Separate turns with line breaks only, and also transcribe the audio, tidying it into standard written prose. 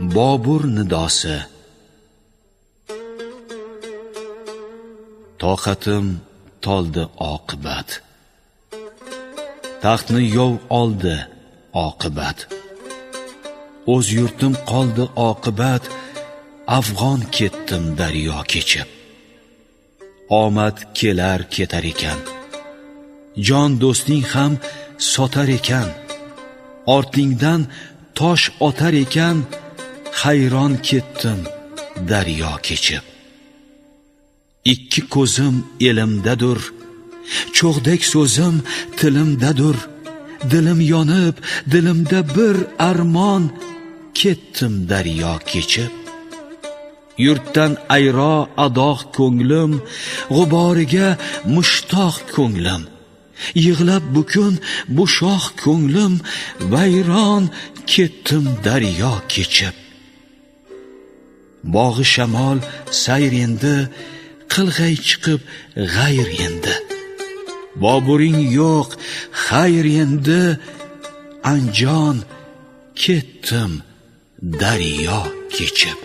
Bobur nidosi. Toqatim toldi oqibat, taxtni yov oldi oqibat. O'z yurtim qoldi oqibat, afg'on ketdim daryo kechib. Omad kelar ketar ekan, jon do'sting ham sotar ekan. Ortingdan tosh otar ekan, hayron ketdim daryo kechib. Ikki ko'zim elimdadir, cho'g'dek so'zim tilimdadir. Dilim yonib, dilimda bir armon, ketdim daryo kechib. Yurtdan ayro adoq ko'nglim, g'uboriga mushtoq ko'nglim. Yig'lab bukun bu shoh ko'nglim, vayron ketdim daryo kechib. Bog'i shamol sayr endi, qilg'ay chiqib g'ayr endi. Boburing yo'q, xayr endi, anjon ketdim daryo kechib.